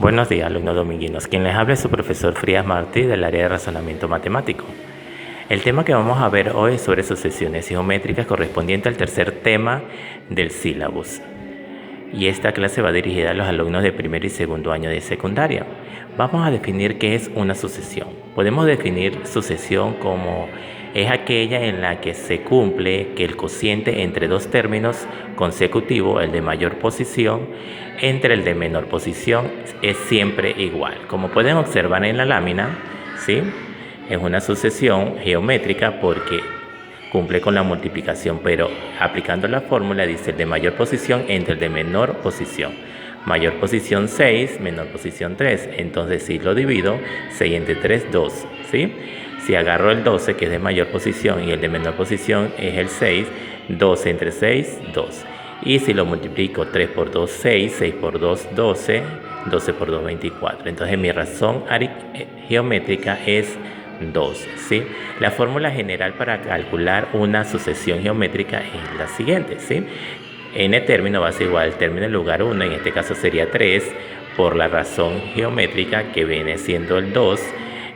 Buenos días, alumnos dominguinos. Quien les habla es su profesor Frías Martí del área de razonamiento matemático. El tema que vamos a ver hoy es sobre sucesiones geométricas correspondiente al tercer tema del sílabus. Y esta clase va dirigida a los alumnos de primer y segundo año de secundaria. Vamos a definir qué es una sucesión. Podemos definir sucesión como es aquella en la que se cumple que el cociente entre dos términos consecutivos, el de mayor posición, entre el de menor posición, es siempre igual. Como pueden observar en la lámina, ¿sí? Es una sucesión geométrica porque cumple con la multiplicación, pero aplicando la fórmula dice el de mayor posición entre el de menor posición. Mayor posición 6, menor posición 3. Entonces si lo divido, 6 entre 3, 2. ¿Sí? Si agarro el 12, que es de mayor posición, y el de menor posición es el 6, 12 entre 6, 2. Y si lo multiplico, 3 por 2, 6, 6 por 2, 12, 12 por 2, 24. Entonces mi razón geométrica es 2, ¿sí? La fórmula general para calcular una sucesión geométrica es la siguiente, ¿sí? N término va a ser igual al término en lugar 1, en este caso sería 3, por la razón geométrica que viene siendo el 2,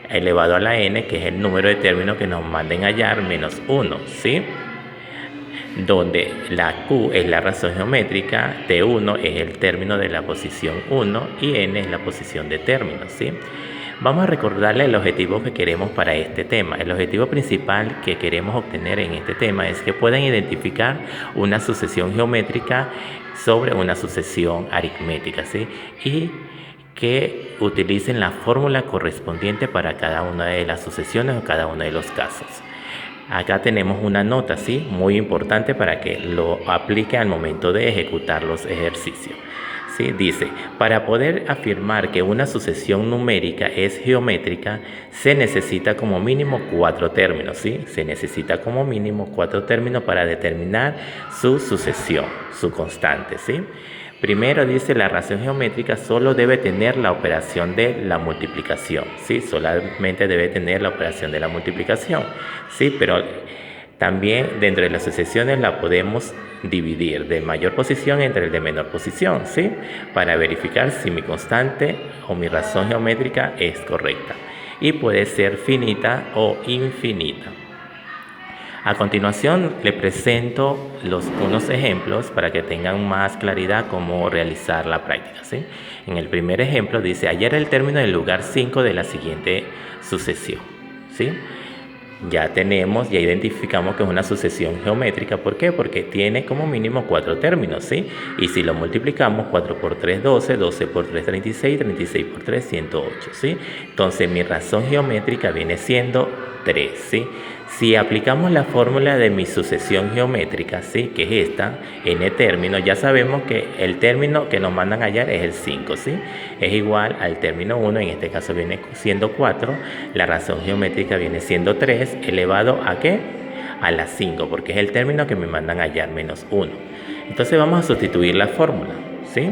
elevado a la n, que es el número de términos que nos manden a hallar, menos 1, ¿sí? Donde la Q es la razón geométrica, T1 es el término de la posición 1 y N es la posición de término, ¿sí? Vamos a recordarle el objetivo que queremos para este tema. El objetivo principal que queremos obtener en este tema es que puedan identificar una sucesión geométrica sobre una sucesión aritmética, ¿sí? Y que utilicen la fórmula correspondiente para cada una de las sucesiones o cada uno de los casos. Acá tenemos una nota, ¿sí? Muy importante para que lo aplique al momento de ejecutar los ejercicios. ¿Sí? Dice, para poder afirmar que una sucesión numérica es geométrica, se necesita como mínimo 4 términos, ¿sí? Se necesita como mínimo 4 términos para determinar su sucesión, su constante, ¿sí? Primero dice, la razón geométrica solo debe tener la operación de la multiplicación, ¿sí? Solamente debe tener la operación de la multiplicación, ¿sí? Pero también dentro de las sucesiones la podemos dividir de mayor posición entre el de menor posición, ¿sí? Para verificar si mi constante o mi razón geométrica es correcta. Y puede ser finita o infinita. A continuación le presento unos ejemplos para que tengan más claridad cómo realizar la práctica, ¿sí? En el primer ejemplo dice, hallar el término del lugar 5 de la siguiente sucesión, ¿sí? Ya identificamos que es una sucesión geométrica. ¿Por qué? Porque tiene como mínimo 4 términos, ¿sí? Y si lo multiplicamos, 4 por 3, 12, 12 por 3, 36, 36 por 3, 108, ¿sí? Entonces mi razón geométrica viene siendo 3, ¿sí? Si aplicamos la fórmula de mi sucesión geométrica, ¿sí? Que es esta, n término, ya sabemos que el término que nos mandan a hallar es el 5, ¿sí? Es igual al término 1, en este caso viene siendo 4, la razón geométrica viene siendo 3, elevado ¿a qué? A la 5, porque es el término que me mandan a hallar, menos 1. Entonces vamos a sustituir la fórmula, ¿sí?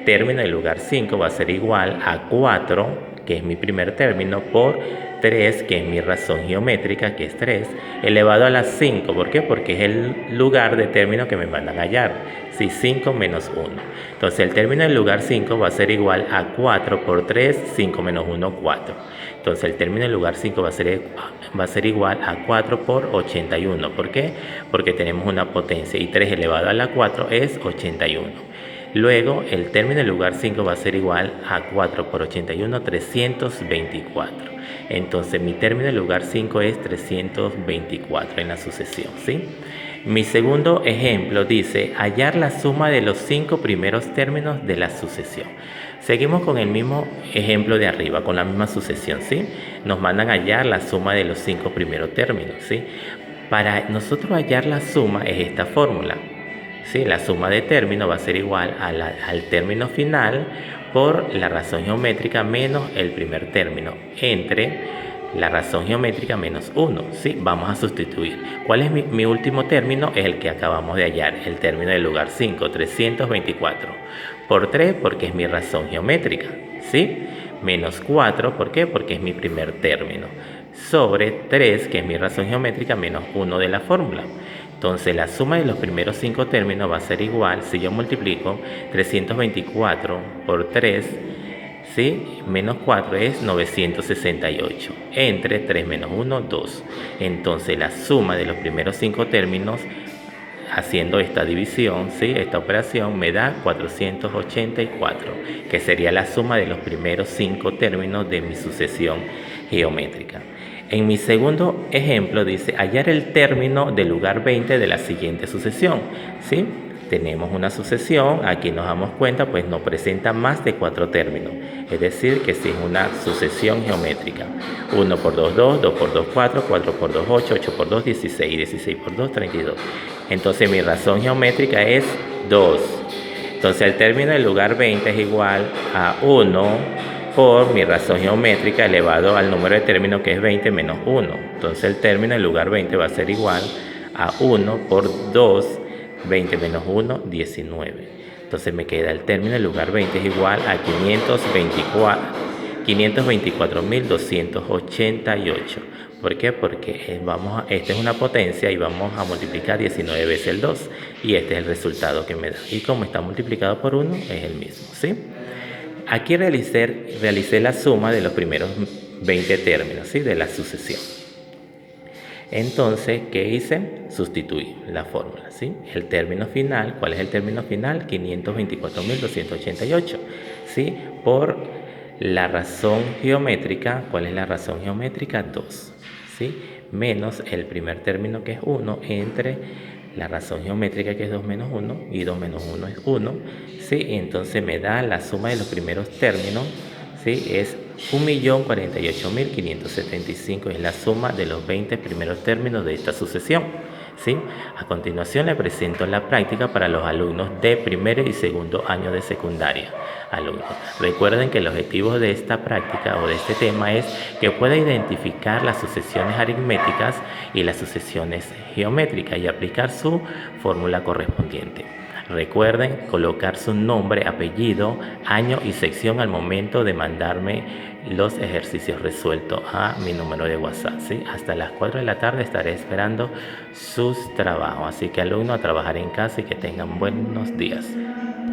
Término en lugar 5 va a ser igual a 4, que es mi primer término, por 3, que es mi razón geométrica, que es 3, elevado a la 5. ¿Por qué? Porque es el lugar de término que me mandan a hallar. Sí, 5 menos 1. Entonces el término en lugar 5 va a ser igual a 4 por 3, 5 menos 1, 4. Entonces el término en lugar 5 va a ser igual a 4 por 81. ¿Por qué? Porque tenemos una potencia y 3 elevado a la 4 es 81. Luego, el término en lugar 5 va a ser igual a 4 por 81, 324. Entonces, mi término en lugar 5 es 324 en la sucesión, ¿sí? Mi segundo ejemplo dice, hallar la suma de los 5 primeros términos de la sucesión. Seguimos con el mismo ejemplo de arriba, con la misma sucesión, ¿sí? Nos mandan a hallar la suma de los 5 primeros términos, ¿sí? Para nosotros hallar la suma es esta fórmula. Sí, la suma de términos va a ser igual al término final por la razón geométrica menos el primer término entre la razón geométrica menos 1. ¿Sí? Vamos a sustituir. ¿Cuál es mi último término? Es el que acabamos de hallar, el término del lugar 5, 324. Por 3 porque es mi razón geométrica. ¿Sí? Menos 4, ¿por qué? Porque es mi primer término. Sobre 3, que es mi razón geométrica, menos 1 de la fórmula. Entonces la suma de los primeros 5 términos va a ser igual, si yo multiplico 324 por 3, ¿sí? Menos 4 es 968. Entre 3 menos 1, 2. Entonces la suma de los primeros 5 términos, haciendo esta división, ¿sí? Esta operación me da 484, que sería la suma de los primeros 5 términos de mi sucesión geométrica. En mi segundo ejemplo dice hallar el término del lugar 20 de la siguiente sucesión, ¿sí? Tenemos una sucesión, aquí nos damos cuenta, pues no presenta más de 4 términos, es decir, que si es una sucesión geométrica. 1 por 2, 2, 2 por 2, 4, 4 por 2, 8, 8 por 2, 16, 16 por 2, 32. Entonces mi razón geométrica es 2. Entonces el término del lugar 20 es igual a 1 por mi razón geométrica elevado al número de términos, que es 20 menos 1. Entonces el término del lugar 20 va a ser igual a 1 por 2, 20 menos 1, 19. Entonces me queda el término del lugar 20 es igual a 524.288. ¿Por qué? Porque esta es una potencia y vamos a multiplicar 19 veces el 2. Y este es el resultado que me da. Y como está multiplicado por 1, es el mismo, ¿sí? Aquí realicé la suma de los primeros 20 términos, ¿sí? De la sucesión. Entonces, ¿qué hice? Sustituí la fórmula, ¿sí? El término final, ¿cuál es el término final? 524.288, ¿sí? Por la razón geométrica, ¿cuál es la razón geométrica? 2, ¿sí? Menos el primer término, que es 1, entre la razón geométrica, que es 2 menos 1, y 2 menos 1 es 1, ¿sí? Entonces me da la suma de los primeros términos, ¿sí? Es 1.048.575, es la suma de los 20 primeros términos de esta sucesión, ¿sí? A continuación le presento la práctica para los alumnos de primer y segundo año de secundaria. Alumnos, recuerden que el objetivo de esta práctica o de este tema es que pueda identificar las sucesiones aritméticas y las sucesiones geométricas y aplicar su fórmula correspondiente. Recuerden colocar su nombre, apellido, año y sección al momento de mandarme los ejercicios resueltos a mi número de WhatsApp, ¿sí? Hasta las 4 de la tarde estaré esperando sus trabajos. Así que alumnos, a trabajar en casa y que tengan buenos días.